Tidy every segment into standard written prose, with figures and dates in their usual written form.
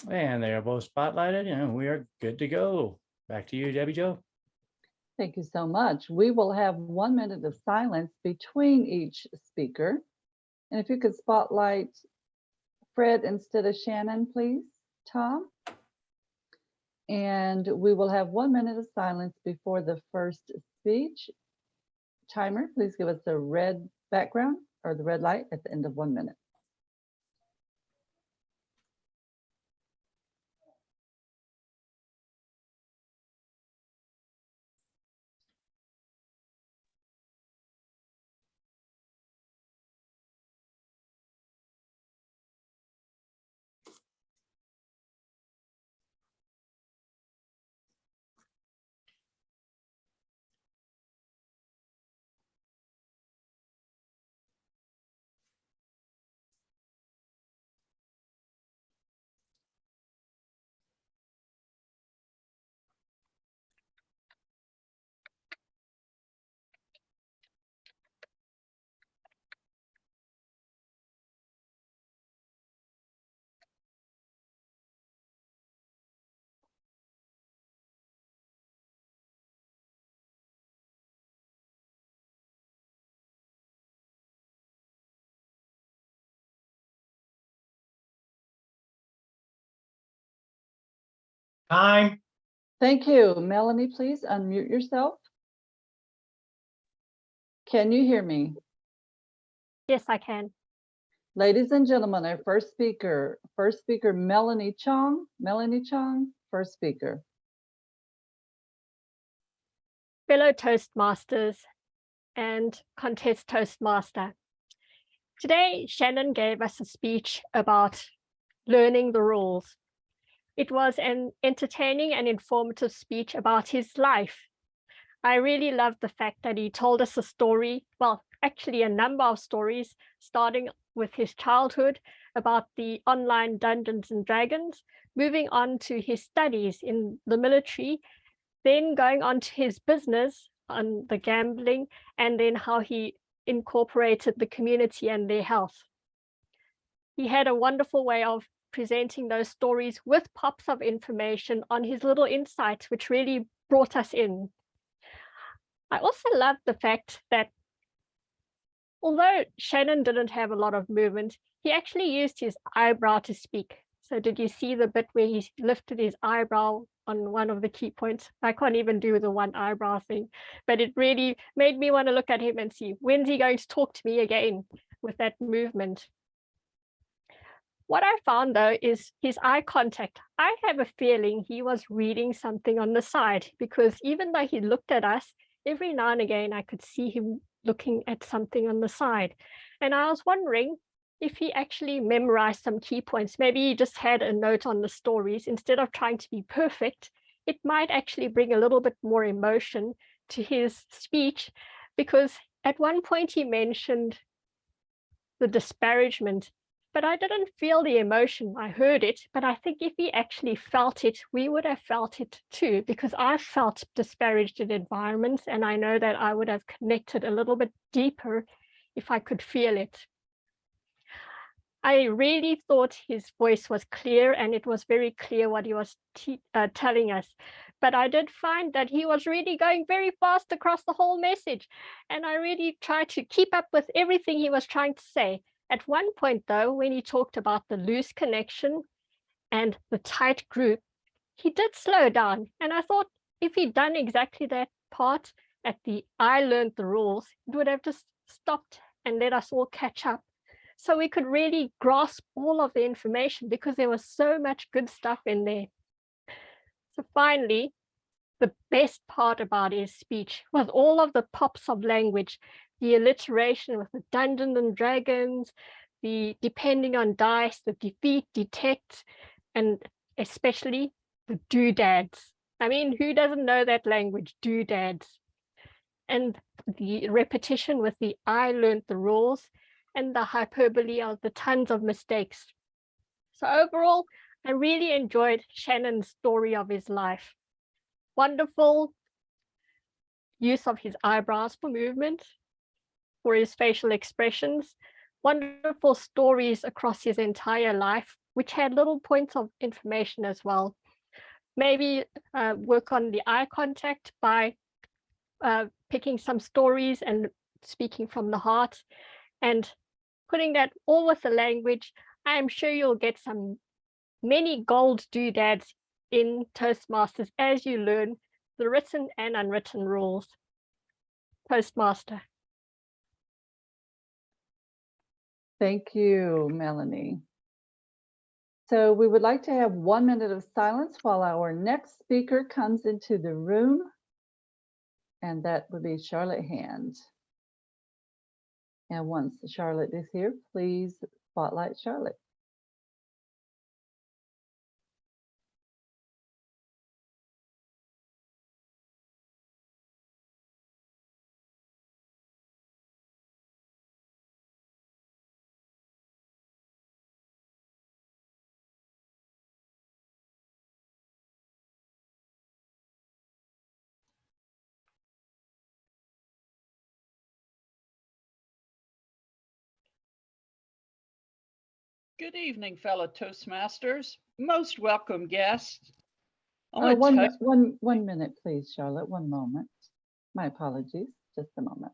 And they are both spotlighted, and we are good to go. Back to you, Debbie Jo. Thank you so much. We will have 1 minute of silence between each speaker. And if you could spotlight Fred instead of Shannon, please, Tom. And we will have 1 minute of silence before the first speech. Timer, please give us the red background or the red light at the end of 1 minute. Time. Thank you. Melanie, please unmute yourself. Can you hear me? Yes, I can. Ladies and gentlemen, our first speaker, Melanie Chong. Melanie Chong, first speaker. Fellow Toastmasters and contest Toastmaster. Today, Shannon gave us a speech about learning the rules. It was an entertaining and informative speech about his life. I really loved the fact that he told us a story, well, actually a number of stories, starting with his childhood about the online Dungeons and Dragons, moving on to his studies in the military, then going on to his business on the gambling, and then how he incorporated the community and their health. He had a wonderful way of presenting those stories with pops of information on his little insights, which really brought us in. I also loved the fact that although Shannon didn't have a lot of movement, he actually used his eyebrow to speak. So did you see the bit where he lifted his eyebrow on one of the key points? I can't even do the one eyebrow thing, but it really made me want to look at him and see, when's he going to talk to me again with that movement? What I found though is his eye contact. I have a feeling he was reading something on the side, because even though he looked at us, every now and again I could see him looking at something on the side. And I was wondering if he actually memorized some key points. Maybe he just had a note on the stories. Instead of trying to be perfect, it might actually bring a little bit more emotion to his speech, because at one point he mentioned the disparagement, but I didn't feel the emotion. I heard it, but I think if he actually felt it, we would have felt it too, because I felt disparaged in environments, and I know that I would have connected a little bit deeper if I could feel it. I really thought his voice was clear, and it was very clear what he was telling us. But I did find that he was really going very fast across the whole message, and I really tried to keep up with everything he was trying to say. At one point, though, when he talked about the loose connection and the tight group, he did slow down. And I thought if he'd done exactly that part at the I learned the rules, it would have just stopped and let us all catch up, so we could really grasp all of the information, because there was so much good stuff in there. So finally, the best part about his speech was all of the pops of language, the alliteration with the Dungeons and Dragons, the depending on dice, the defeat, detect, and especially the doodads. I mean, who doesn't know that language, doodads? And the repetition with the I learned the rules, and the hyperbole of the tons of mistakes. So overall, I really enjoyed Shannon's story of his life. Wonderful use of his eyebrows for movement, for his facial expressions, wonderful stories across his entire life which had little points of information as well. Maybe work on the eye contact by picking some stories and speaking from the heart, and putting that all with the language. I'm sure you'll get many gold doodads in Toastmasters as you learn the written and unwritten rules. Toastmaster. Thank you, Melanie. So we would like to have 1 minute of silence while our next speaker comes into the room, and that would be Charlotte Hand. And once Charlotte is here, please spotlight Charlotte. Good evening, fellow Toastmasters. Most welcome guests. One minute, please, Charlotte. One moment. My apologies. Just a moment.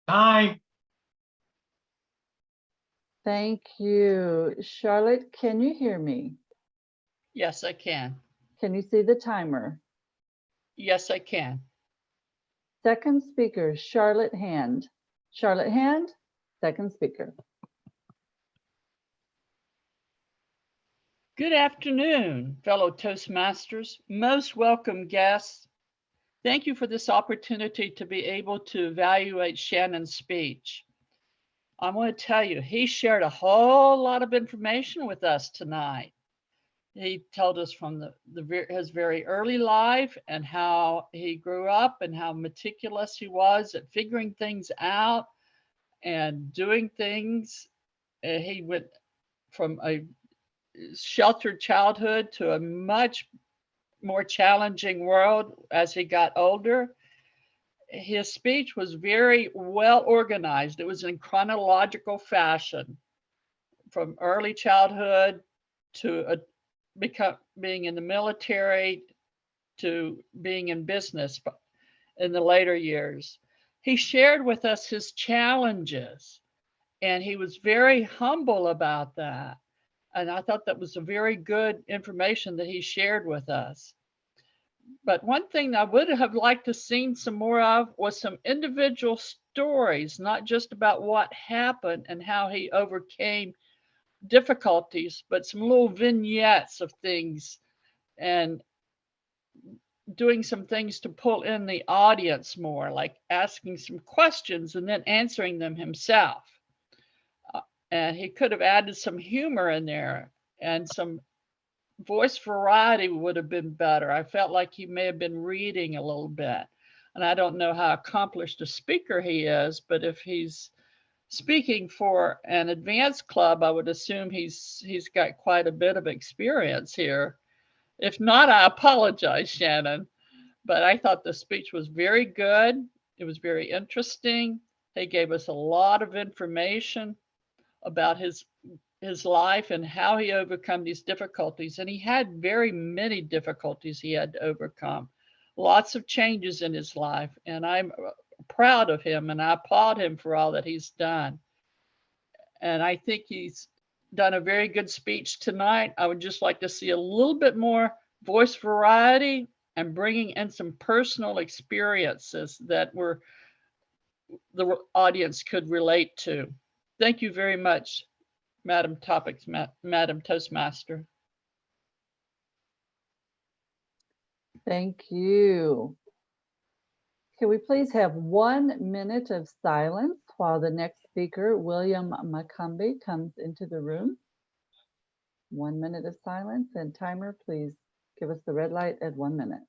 Hi. Thank you. Charlotte, can you hear me? Yes, I can. Can you see the timer? Yes, I can. Second speaker, Charlotte Hand. Charlotte Hand, second speaker. Good afternoon, fellow Toastmasters. Most welcome guests. Thank you for this opportunity to be able to evaluate Shannon's speech. I want to tell you, he shared a whole lot of information with us tonight. He told us from his very early life and how he grew up and how meticulous he was at figuring things out and doing things. He went from a sheltered childhood to a much more challenging world as he got older. His speech was very well organized. It was in chronological fashion from early childhood to being in the military to being in business in the later years. He shared with us his challenges, and he was very humble about that. And I thought that was a very good information that he shared with us. But one thing I would have liked to seen some more of was some individual stories, not just about what happened and how he overcame difficulties, but some little vignettes of things and doing some things to pull in the audience more, like asking some questions and then answering them himself. And he could have added some humor in there, and some voice variety would have been better. I felt like he may have been reading a little bit. And I don't know how accomplished a speaker he is, but if he's speaking for an advanced club, I would assume he's got quite a bit of experience here. If not, I apologize, Shannon. But I thought the speech was very good. It was very interesting. He gave us a lot of information about his life and how he overcome these difficulties. And he had very many difficulties he had to overcome. Lots of changes in his life. And I'm proud of him and I applaud him for all that he's done. And I think he's done a very good speech tonight. I would just like to see a little bit more voice variety and bringing in some personal experiences that the audience could relate to. Thank you very much, Madam Toastmaster. Thank you. Can we please have 1 minute of silence while the next speaker, William Macombi, comes into the room? 1 minute of silence, and timer, please give us the red light at 1 minute.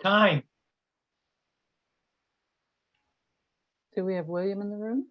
Time. Do we have William in the room?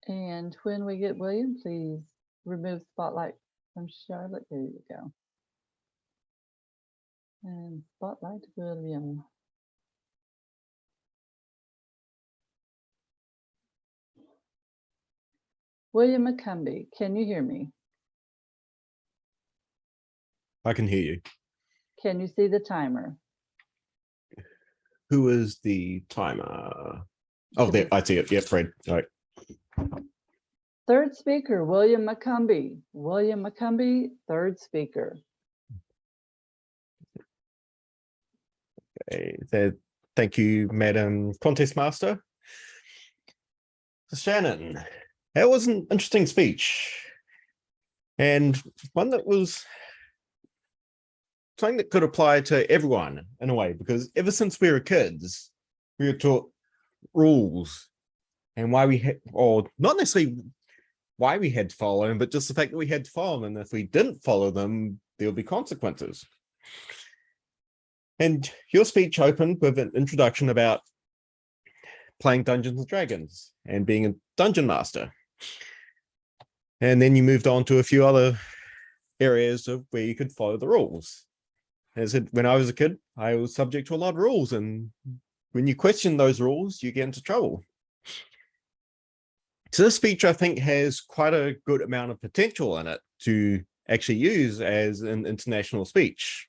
And when we get William, please remove spotlight from Charlotte. There you go. And spotlight William. William McCumbee, can you hear me? I can hear you. Can you see the timer? Who is the timer? Oh, there, I see it. Yep, Fred. All right. Third speaker, William McCumbee. William McCumbee, third speaker. Okay. Thank you, Madam Contest Master. So Shannon, that was an interesting speech. And one that was something that could apply to everyone in a way, because ever since we were kids, we were taught rules and why we had, or not necessarily why we had to follow them, but just the fact that we had to follow them. And if we didn't follow them, there would be consequences. And your speech opened with an introduction about playing Dungeons and Dragons and being a dungeon master. And then you moved on to a few other areas of where you could follow the rules. As I said, when I was a kid, I was subject to a lot of rules. And when you question those rules, you get into trouble. So this speech, I think, has quite a good amount of potential in it to actually use as an international speech.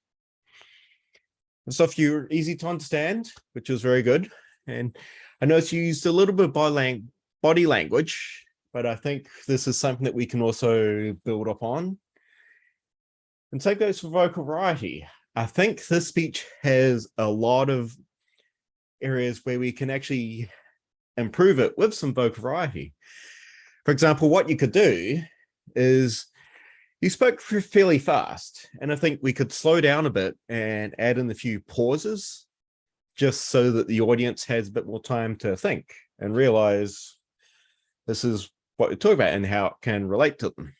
The stuff you're easy to understand, which is very good. And I noticed you used a little bit of body language, but I think this is something that we can also build upon. And same goes for vocal variety. I think this speech has a lot of areas where we can actually improve it with some vocal variety. For example, what you could do is you spoke fairly fast, and I think we could slow down a bit and add in a few pauses just so that the audience has a bit more time to think and realize this is what we're talking about and how it can relate to them.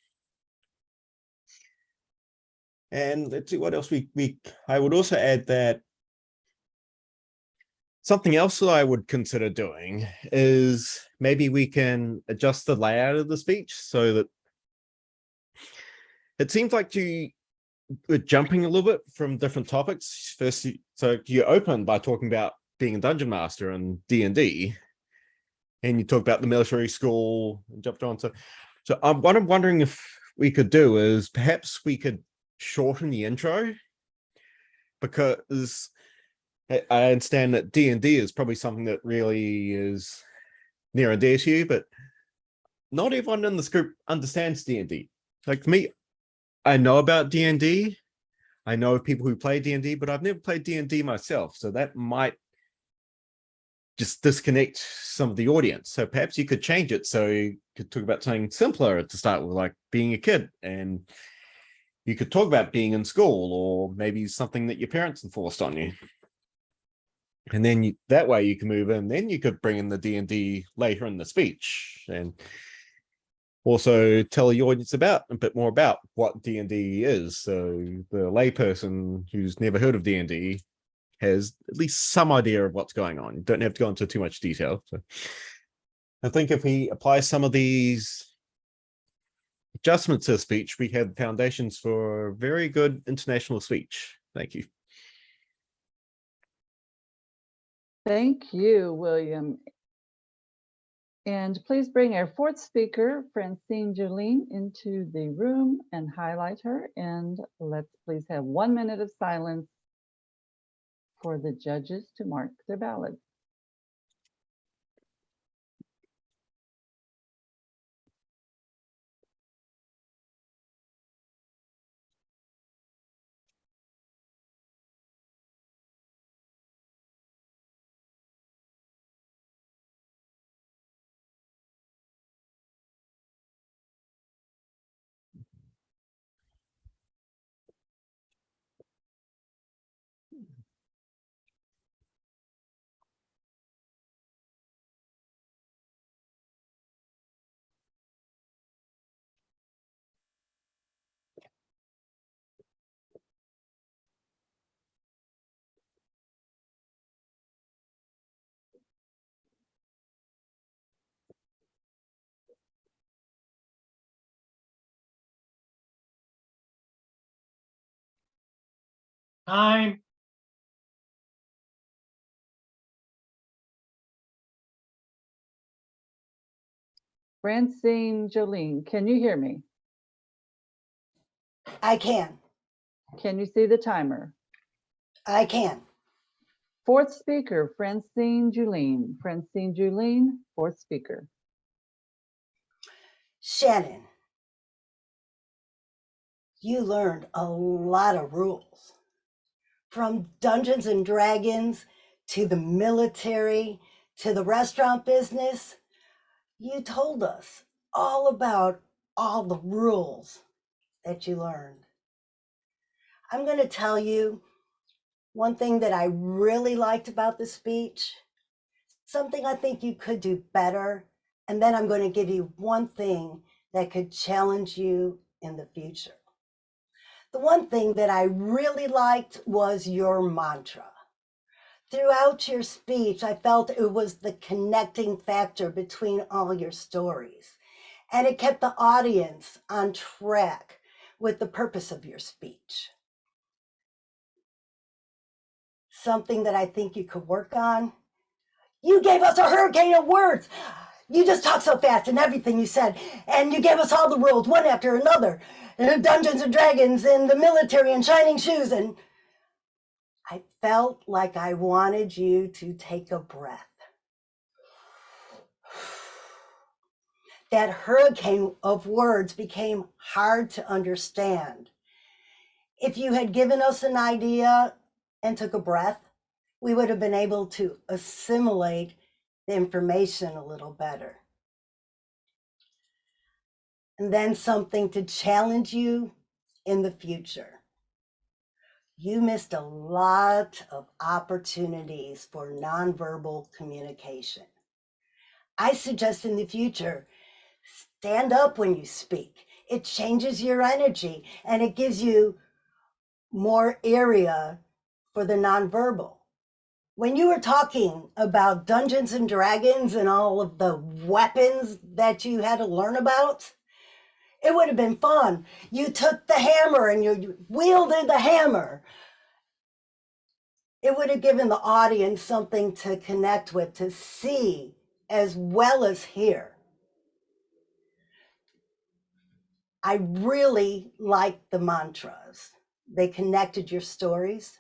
And let's see what else I would also add that something else that I would consider doing is maybe we can adjust the layout of the speech so that it seems like we're jumping a little bit from different topics. First, so you open by talking about being a dungeon master and D&D, and you talk about the military school and jumped on. So what I'm wondering if we could do is perhaps we could shorten the intro, because I understand that D&D is probably something that really is near and dear to you, but not everyone in this group understands D&D. Like me, I know about D&D. I know of people who play D&D, but I've never played D&D myself. So that might just disconnect some of the audience. So perhaps you could change it. So you could talk about something simpler to start with, like being a kid. And you could talk about being in school, or maybe something that your parents enforced on you. And then that way you can move in. Then you could bring in the D&D later in the speech and also tell the audience a bit more about what D&D is. So the layperson who's never heard of D&D has at least some idea of what's going on. You don't have to go into too much detail. So I think if we apply some of these adjustments to speech, we have foundations for a very good international speech. Thank you. Thank you, William. And please bring our fourth speaker, Francine Jolene, into the room and highlight her. And let's please have 1 minute of silence for the judges to mark their ballots. Time. Francine Jolene, can you hear me? I can. Can you see the timer? I can. Fourth speaker, Francine Jolene. Francine Jolene, fourth speaker. Shannon, you learned a lot of rules. From Dungeons and Dragons to the military to the restaurant business. You told us all about all the rules that you learned. I'm going to tell you one thing that I really liked about the speech, something I think you could do better, and then I'm going to give you one thing that could challenge you in the future. The one thing that I really liked was your mantra. Throughout your speech, I felt it was the connecting factor between all your stories, and it kept the audience on track with the purpose of your speech. Something that I think you could work on. You gave us a hurricane of words. You just talked so fast and everything you said, and you gave us all the rules, one after another. Dungeons and Dragons and the military and shining shoes, and I felt like I wanted you to take a breath. That hurricane of words became hard to understand. If you had given us an idea and took a breath, we would have been able to assimilate the information a little better. And then something to challenge you in the future. You missed a lot of opportunities for nonverbal communication. I suggest in the future, stand up when you speak. It changes your energy and it gives you more area for the nonverbal. When you were talking about Dungeons and Dragons and all of the weapons that you had to learn about, it would have been fun. You took the hammer and you wielded the hammer. It would have given the audience something to connect with, to see as well as hear. I really liked the mantras. They connected your stories.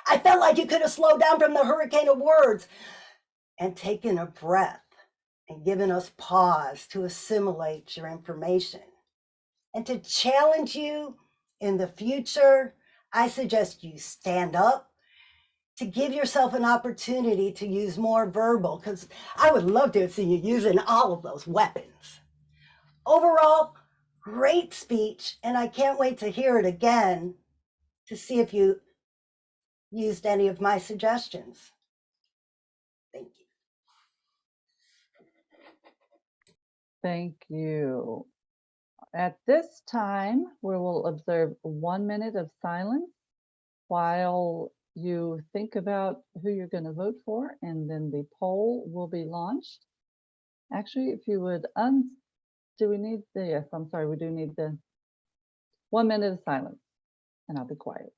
I felt like you could have slowed down from the hurricane of words and taken a breath and given us pause to assimilate your information. And to challenge you in the future, I suggest you stand up to give yourself an opportunity to use more verbal, because I would love to see you using all of those weapons. Overall, great speech, and I can't wait to hear it again to see if you used any of my suggestions. Thank you. Thank you. At this time, we will observe 1 minute of silence while you think about who you're going to vote for, and then the poll will be launched. Actually, if you would, do we need the, yes, I'm sorry, we do need the 1 minute of silence, and I'll be quiet.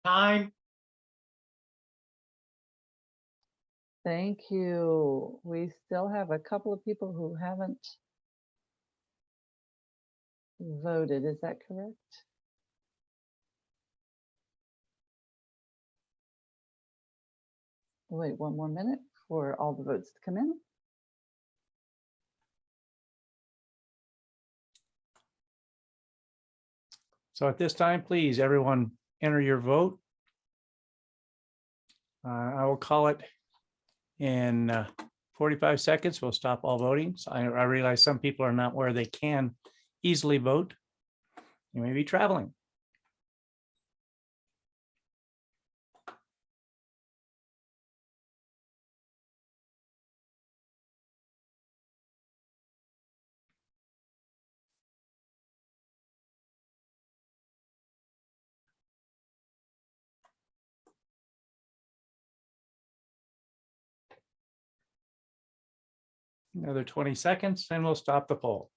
Time. Thank you. We still have a couple of people who haven't voted. Is that correct? Wait 1 more minute for all the votes to come in. So at this time, please, everyone enter your vote. I will call it in 45 seconds. We'll stop all voting. So I realize some people are not where they can easily vote. You may be traveling. Another 20 seconds and we'll stop the poll.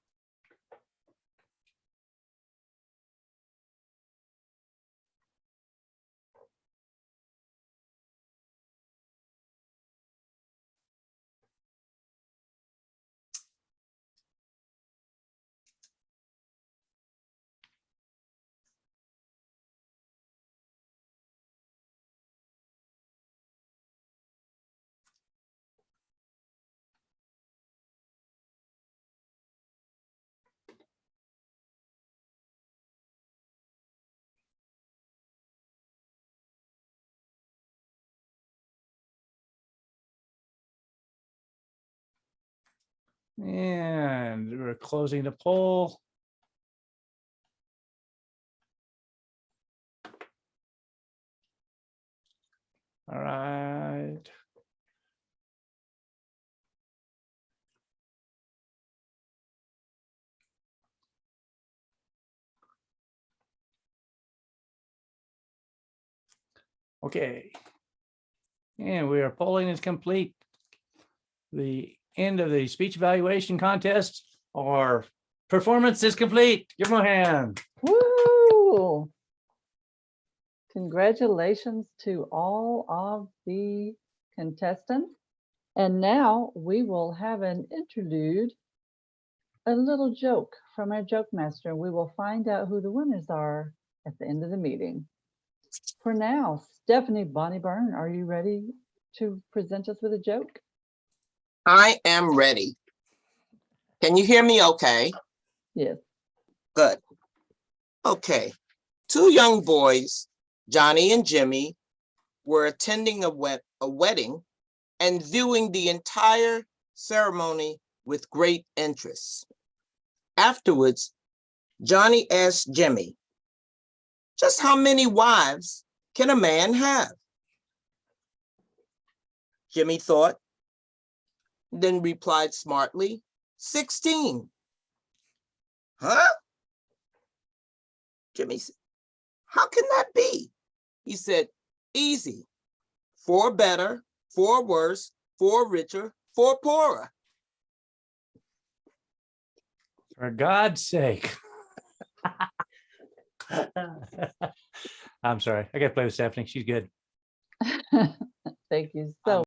And we're closing the poll. All right. Okay. And our polling is complete. The end of the speech evaluation contest or performance is complete. Give them a hand. Woo! Congratulations to all of the contestants. And now we will have an interlude, a little joke from our joke master. We will find out who the winners are at the end of the meeting. For now, Stephanie Bonnie Byrne, are you ready to present us with a joke? I am ready. Can you hear me okay? Yes. Good. Okay. Two young boys, Johnny and Jimmy, were attending a wedding and viewing the entire ceremony with great interest. Afterwards, Johnny asked Jimmy, "Just how many wives can a man have?" Jimmy thought, then replied smartly, 16. Huh? Jimmy said, "How can that be?" He said, "Easy. 4 better, 4 worse, 4 richer, 4 poorer." For God's sake. I'm sorry. I got to play with Stephanie. She's good. Thank you so